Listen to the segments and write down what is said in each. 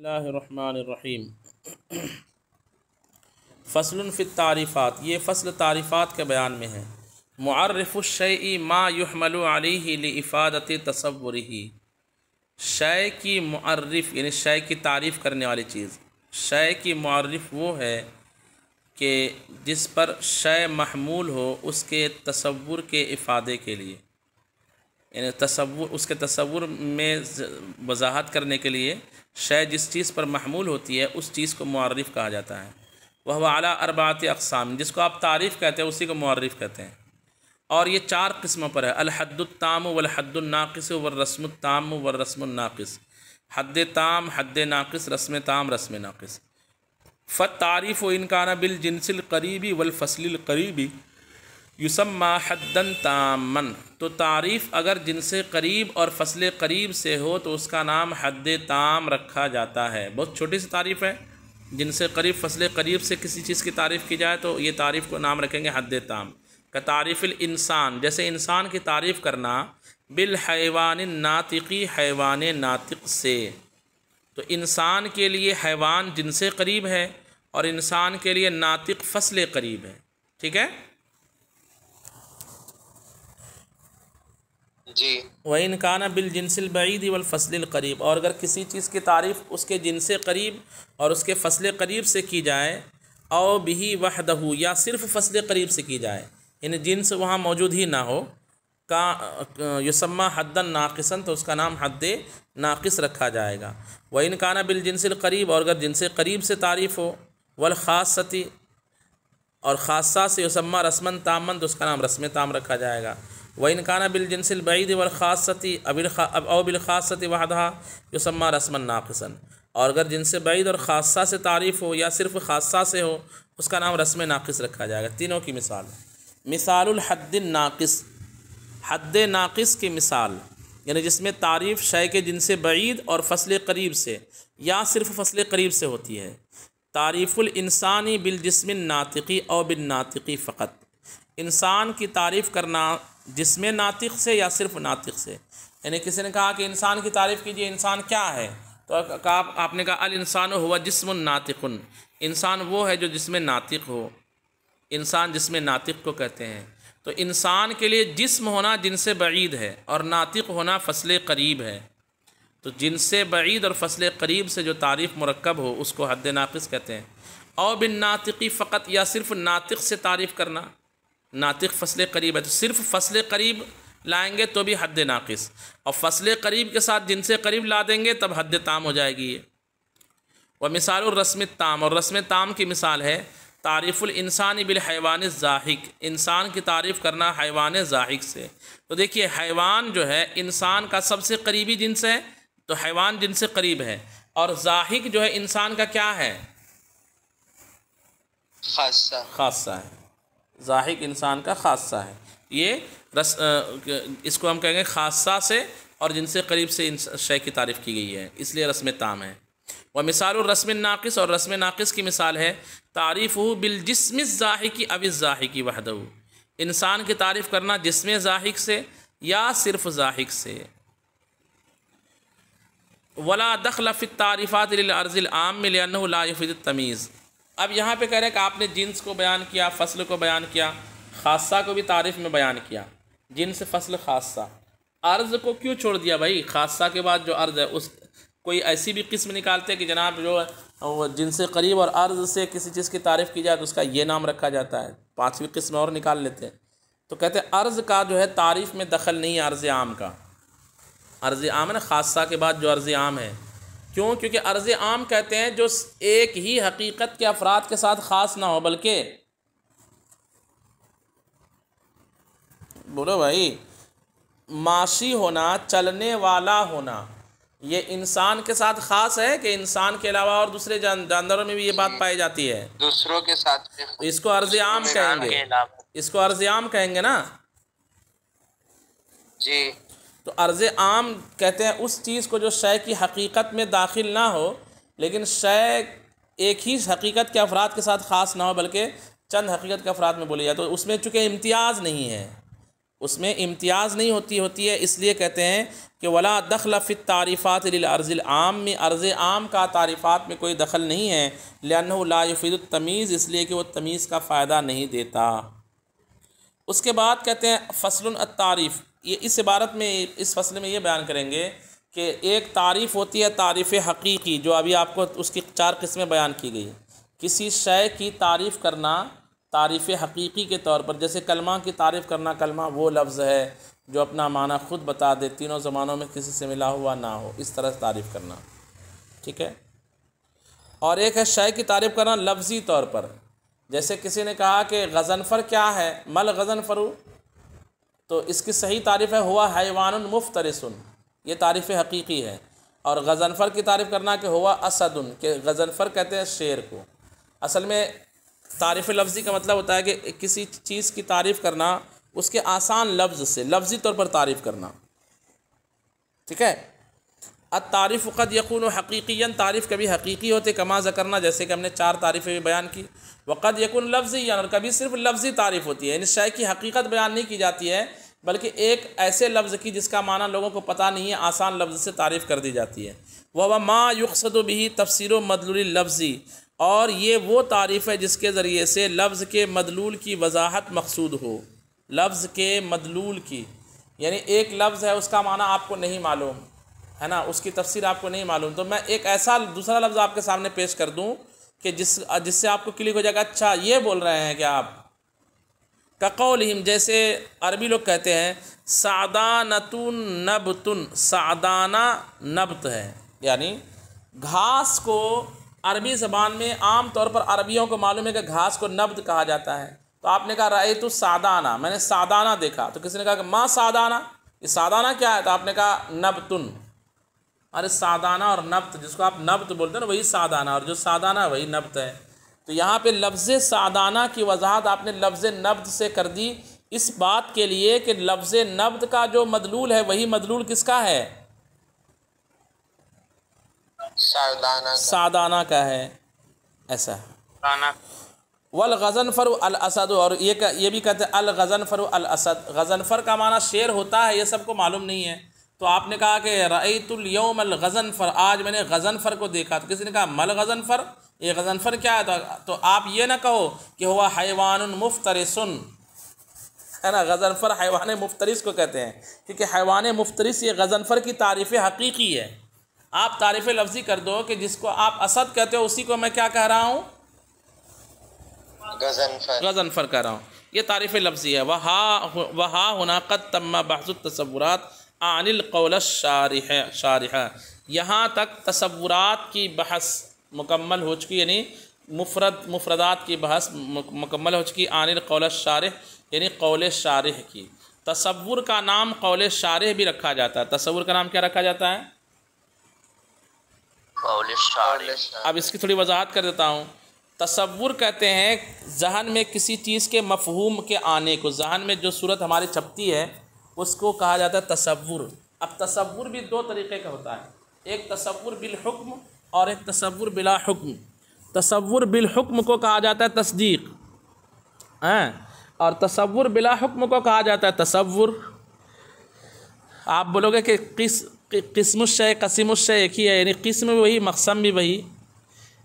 اللہ الرحمن الرحیم۔ فصل فی التعریفات، یہ فصل تعریفات کے بیان میں ہے۔ معرف الشیء ما یحمل علیہ لافادۃ تصورہ، شے کی معرف یعنی شے کی تعریف کرنے والی چیز۔ شے کی معرف وہ ہے کہ جس پر شے محمول ہو اس کے تصور کے افادے کے لیے، یعنی اس کے تصور میں وضاحت کرنے کے لیے شے جس چیز پر محمول ہوتی ہے اس چیز کو معرف کہا جاتا ہے۔ وہ اعلیٰ اربعۃ اقسام، جس کو آپ تعریف کہتے ہیں اسی کو معرف کہتے ہیں، اور یہ 4 قسموں پر ہے۔ الحد التام والحد الناقص والرسم التام والرسم الناقص، حد تام، حد ناقص، رسم تام، رسم ناقص۔ فالتعریف ان کان بالجنس القریب والفصل القریب یسمى حدا تاما، تو تعریف اگر جنس قریب اور فصل قریب سے ہو تو اس کا نام حد تام رکھا جاتا ہے۔ بہت چھوٹی سی تعریف ہے، جنس قریب فصل قریب سے کسی چیز کی تعریف کی جائے تو یہ تعریف کو نام رکھیں گے حد تام۔ کا تعریف الانسان، جیسے انسان کی تعریف کرنا بالحیوان الناطقی، حیوان ناطق سے، تو انسان کے لیے حیوان جنس قریب ہے اور انسان کے لیے ناطق فصل قریب ہے، ٹھیک ہے جی۔ وَإِنْ كَانَ بِالْجِنْسِ الْبَعِيدِ وَالْفَصْلِ الْقَرِيبِ، اور اگر کسی چیز کی تعریف اس کے جنس قریب اور اس کے فصل قریب سے کی جائے، او بِهِ وحدہ، یا صرف فصل قریب سے کی جائے، یعنی جنس وہاں موجود ہی نہ ہو، کا یسمى حدا ناقصا، تو اس کا نام حد ناقص رکھا جائے گا۔ وَإِنْ كَانَ بِالْجِنْسِ الْقَرِيبِ، اور اگر جنس قریب سے تعریف ہو، والخاصۃ، اور خاصہ سے یسمى رسما تاما، تو اس کا نام رسم تام رکھا جائے گا۔ وَإِنْ كَانَ بِالْجِنْسِ الْبَعِيدِ وَالْخَاصَّةِ أَوْ بِالْخَاصَّةِ وَحْدَهَا يُسَمَّى رَسْمًا نَاقِصًا، اور اگر جنس بعید اور خاصہ سے تعریف ہو یا صرف خاصہ سے ہو اس کا نام رسم ناقص رکھا جائے گا۔ تینوں کی مثال، مثال الحد الناقص، حد ناقص کی مثال، یعنی جس میں تعریف شے کے جنس بعید اور فصل قریب سے یا صرف فصل قریب سے ہوتی ہے۔ تعریف الانسانی بالجسم الناطقی او بالناطقی فقط، انسان کی تعریف کرنا جسم ناطق سے یا صرف ناطق سے، یعنی کسی نے کہا کہ انسان کی تعریف کیجئے، انسان کیا ہے، تو آپ نے کہا الانسان ہوا جسم ناطق، انسان وہ ہے جو جسم ناطق ہو، انسان جسم ناطق کو کہتے ہیں۔ تو انسان کے لیے جسم ہونا جنس بعید ہے اور ناطق ہونا فصل قریب ہے، تو جنس بعید اور فصل قریب سے جو تعریف مرکب ہو اس کو حد ناقص کہتے ہیں۔ او بالناطقی فقط، یا صرف ناطق سے تعریف کرنا، ناطق فصل قریب ہے تو صرف فصل قریب لائیں گے تو بھی حد ناقص، اور فصل قریب کے ساتھ جنس قریب لا دیں گے تب حد تام ہو جائے گی یہ۔ ومثال الرسم التام، اور رسم تام کی مثال ہے تعریف الانسان بالحیوان الزاحک، انسان کی تعریف کرنا حیوان زاحک سے۔ تو دیکھیے حیوان جو ہے انسان کا سب سے قریبی جنس ہے، تو حیوان جنس قریب ہے، اور زاحک جو ہے انسان کا کیا ہے، خاصہ ہے، زاحک انسان کا خاصہ ہے۔ یہ اس کو ہم کہیں گے خاصہ سے اور جنس قریب سے شے کی تعریف کی گئی ہے، اس لیے رسم تام ہے۔ ومثال الرسم الناقص، اور رسم ناقص کی مثال ہے تعریفہ بالجسم الزاحک او الزاحک وحدہ، انسان کی تعریف کرنا جسم زاحک سے یا صرف زاحک سے۔ ولا دخل فی التعریفات للعرض العام لانہ لا یفید التمییز، اب یہاں پہ کہہ رہے ہیں کہ آپ نے جنس کو بیان کیا، فصل کو بیان کیا، خاصہ کو بھی تعریف میں بیان کیا، جنس فصل خاصہ، عرض کو کیوں چھوڑ دیا بھائی؟ خاصہ کے بعد جو عرض ہے اس کوئی ایسی بھی قسم نکالتے کہ جناب جو جنس قریب اور عرض سے کسی چیز کی تعریف کی جائے تو اس کا یہ نام رکھا جاتا ہے، 5ویں قسم اور نکال لیتے ہیں، تو کہتے ہیں عرض کا جو ہے تعریف میں دخل نہیں ہے عرض عام کا۔ عرض عام ہے نا، خاصہ کے بعد جو عرض عام ہے، کیوں؟ کیونکہ عرض عام کہتے ہیں جو ایک ہی حقیقت کے افراد کے ساتھ خاص نہ ہو، بلکہ بولو بھائی، معاشی ہونا، چلنے والا ہونا، یہ انسان کے ساتھ خاص ہے کہ انسان کے علاوہ اور دوسرے جانوروں میں بھی یہ بات پائی جاتی ہے؟ دوسروں کے ساتھ تو اس کو عرض عام کہیں گے، اس کو عرض عام کہیں گے نا جی۔ تو عرض عام کہتے ہیں اس چیز کو جو شے کی حقیقت میں داخل نہ ہو لیکن شے ایک ہی حقیقت کے افراد کے ساتھ خاص نہ ہو بلکہ چند حقیقت کے افراد میں بولی جائے، تو اس میں چونکہ امتیاز نہیں ہے، اس میں امتیاز نہیں ہوتی ہے، اس لیے کہتے ہیں کہ ولا دخل فی التعریفات للعرض العام، میں عرض عام کا تعریفات میں کوئی دخل نہیں ہے، لأنہ لا یفید التمیز، اس لیے کہ وہ تمیز کا فائدہ نہیں دیتا۔ اس کے بعد کہتے ہیں فصل التعریف، یہ اس عبارت میں اس فصل میں یہ بیان کریں گے کہ ایک تعریف ہوتی ہے تعریف حقیقی، جو ابھی آپ کو اس کی 4 قسمیں بیان کی گئی۔ کسی شے کی تعریف کرنا تعریف حقیقی کے طور پر، جیسے کلمہ کی تعریف کرنا، کلمہ وہ لفظ ہے جو اپنا معنی خود بتا دے، تینوں زمانوں میں کسی سے ملا ہوا نہ ہو، اس طرح سے تعریف کرنا، ٹھیک ہے۔ اور ایک ہے شے کی تعریف کرنا لفظی طور پر، جیسے کسی نے کہا کہ غضنفر کیا ہے، مل غضنفر، تو اس کی صحیح تعریف ہے ہوا حیوان مفترس، یہ تعریف حقیقی ہے۔ اور غضنفر کی تعریف کرنا کہ ہوا اسد، کہ غضنفر کہتے ہیں شیر کو۔ اصل میں تعریف لفظی کا مطلب ہوتا ہے کہ کسی چیز کی تعریف کرنا اس کے آسان لفظ سے، لفظی طور پر تعریف کرنا، ٹھیک ہے۔ التعریف قد یکون حقیقیاً، تعریف کبھی حقیقی ہوتے، کما ذکرنا، جیسے کہ ہم نے 4 تعریفیں بیان کی۔ وقد یکون لفظی، اور کبھی صرف لفظی تعریف ہوتی ہے، یعنی شے کی حقیقت بیان نہیں کی جاتی ہے، بلکہ ایک ایسے لفظ کی جس کا معنی لوگوں کو پتہ نہیں ہے، آسان لفظ سے تعریف کر دی جاتی ہے۔ وہ ما یقصد به تفسیر مدلول اللفظی، اور یہ وہ تعریف ہے جس کے ذریعے سے لفظ کے مدلول کی وضاحت مقصود ہو، لفظ کے مدلول کی، یعنی ایک لفظ ہے اس کا معنی آپ کو نہیں معلوم ہے نا، اس کی تفسیر آپ کو نہیں معلوم، تو میں ایک ایسا دوسرا لفظ آپ کے سامنے پیش کر دوں کہ جس سے آپ کو کلک ہو جائے گا، اچھا یہ بول رہے ہیں کہ آپ کقولہم، جیسے عربی لوگ کہتے ہیں سعدانتن نبتن، سعدانہ نبت ہے، یعنی گھاس کو عربی زبان میں عام طور پر عربیوں کو معلوم ہے کہ گھاس کو نبت کہا جاتا ہے۔ تو آپ نے کہا رأیت سعدانہ، میں نے سعدانہ دیکھا، تو کسی نے کہا کہ ما سعدانہ، یہ سعدانہ کیا ہے؟ تو آپ نے کہا نبتن۔ ارے سعدانہ اور نبت، جس کو آپ نبت بولتے ہیں نا وہی سعدانہ، اور جو سعدانہ وہی نبت ہے۔ تو یہاں پہ لفظ سعدانہ کی وضاحت آپ نے لفظ نبت سے کر دی، اس بات کے لیے کہ لفظ نبت کا جو مدلول ہے وہی مدلول کس کا ہے؟ سعدانہ کا ہے، ایسا ہے۔ والغضنفر الاسد، اور یہ بھی کہتے ہیں الغضنفر الاسد، غضنفر کا معنی شیر ہوتا ہے، یہ سب کو معلوم نہیں ہے۔ تو آپ نے کہا کہ رأیت الیوم الغضنفر، آج میں نے غضنفر کو دیکھا، تو کسی نے کہا مل غضنفر، یہ غضنفر کیا ہے؟ تو آپ یہ نہ کہو کہ ہوا حیوان مفترس، ہے نا، غضنفر حیوان مفترس کو کہتے ہیں، کیونکہ حیوان مفترس یہ غضنفر کی تعریف حقیقی ہے۔ آپ تعریف لفظی کر دو کہ جس کو آپ اسد کہتے ہو اسی کو میں کیا کہہ رہا ہوں؟ غضنفر کہہ رہا ہوں، یہ تعریف لفظی ہے۔ وہا ہونا قد تم بحث التصورات عن القول الشارح، یہاں تک تصورات کی بحث مکمل ہو چکی، یعنی مفردات کی بحث مکمل ہو چکی، عن القول الشارح یعنی قول شارح کی۔ تصور کا نام قول شارح بھی رکھا جاتا ہے، تصور کا نام کیا رکھا جاتا ہے؟ قول شارح۔ اب اس کی تھوڑی وضاحت کر دیتا ہوں۔ تصور کہتے ہیں ذہن میں کسی چیز کے مفہوم کے آنے کو، ذہن میں جو صورت ہماری چھپتی ہے اس کو کہا جاتا ہے تصور۔ اب تصور بھی 2 طریقے کا ہوتا ہے، ایک تصور بالحکم اور ایک تصور بلا حکم۔ تصور بالحکم کو کہا جاتا ہے تصدیق، اور تصور بلا حکم کو کہا جاتا ہے تصور۔ آپ بولو گے کہ قسم الشے قسم الشے ایک ہی ہے، یعنی قسم بھی وہی مقسم بھی وہی،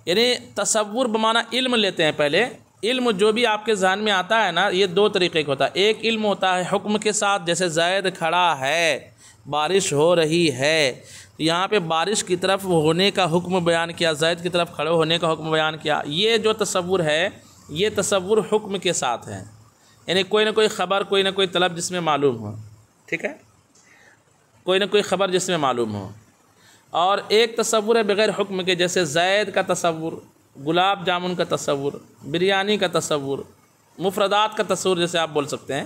یعنی تصور بمعنی علم لیتے ہیں پہلے۔ علم جو بھی آپ کے ذہن میں آتا ہے نا، یہ 2 طریقے کا ہوتا ہے، ایک علم ہوتا ہے حکم کے ساتھ، جیسے زید کھڑا ہے، بارش ہو رہی ہے، یہاں پہ بارش کی طرف ہونے کا حکم بیان کیا، زید کی طرف کھڑے ہونے کا حکم بیان کیا، یہ جو تصور ہے یہ تصور حکم کے ساتھ ہے، یعنی کوئی نہ کوئی خبر، کوئی نہ کوئی طلب جس میں معلوم ہو، ٹھیک ہے، کوئی نہ کوئی خبر جس میں معلوم ہو۔ اور ایک تصور ہے بغیر حکم کے، جیسے زید کا تصور، گلاب جامن کا تصور، بریانی کا تصور، مفردات کا تصور جیسے آپ بول سکتے ہیں۔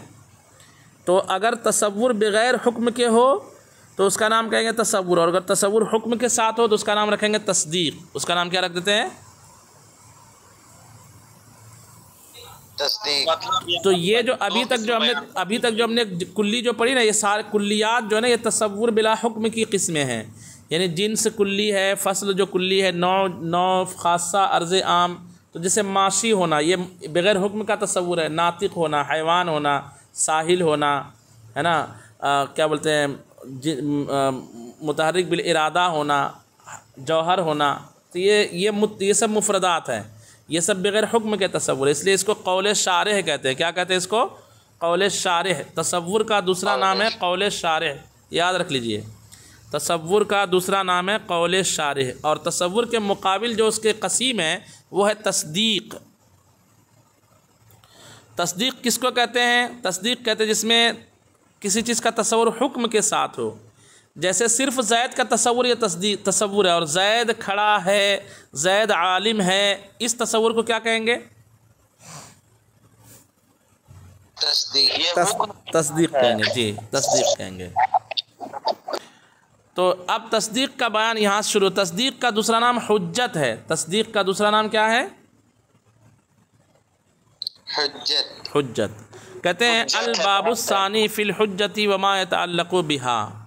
تو اگر تصور بغیر حکم کے ہو تو اس کا نام کہیں گے تصور، اور اگر تصور حکم کے ساتھ ہو تو اس کا نام رکھیں گے تصدیق۔ اس کا نام کیا رکھ دیتے ہیں؟ تصدیق۔ تو یہ جو ابھی تک جو ہم نے کلی جو پڑھی نا، یہ سارے کلیات جو ہے نا یہ تصور بلا حکم کی قسمیں ہیں، یعنی جنس کلی ہے، فصل جو کلی ہے، نوع خاصہ، عرض عام۔ تو جیسے معاشی ہونا یہ بغیر حکم کا تصور ہے، ناطق ہونا، حیوان ہونا، ساحل ہونا، ہے نا، کیا بولتے ہیں متحرک بالارادہ ہونا، جوہر ہونا، تو یہ سب مفردات ہیں، یہ سب بغیر حکم کے تصور ہے، اس لیے اس کو قول شارح کہتے ہیں۔ کیا کہتے ہیں اس کو؟ قول شارح۔ تصور کا دوسرا نام ہے قول شارح، یاد رکھ لیجئے، تصور کا دوسرا نام ہے قول شارح، اور تصور کے مقابل جو اس کے قسیم ہے وہ ہے تصدیق۔ تصدیق کس کو کہتے ہیں؟ تصدیق کہتے ہیں جس میں کسی چیز کا تصور حکم کے ساتھ ہو، جیسے صرف زید کا تصور یہ تصور ہے، اور زید کھڑا ہے، زید عالم ہے، اس تصور کو کیا کہیں گے؟ تصدیق کہیں گے، جی تصدیق کہیں گے۔ تو اب تصدیق کا بیان یہاں سے شروع۔ تصدیق کا دوسرا نام حجت ہے۔ تصدیق کا دوسرا نام کیا ہے؟ حجت۔ کہتے ہیں الباب الثانی فی الحجت وما يتعلق بها،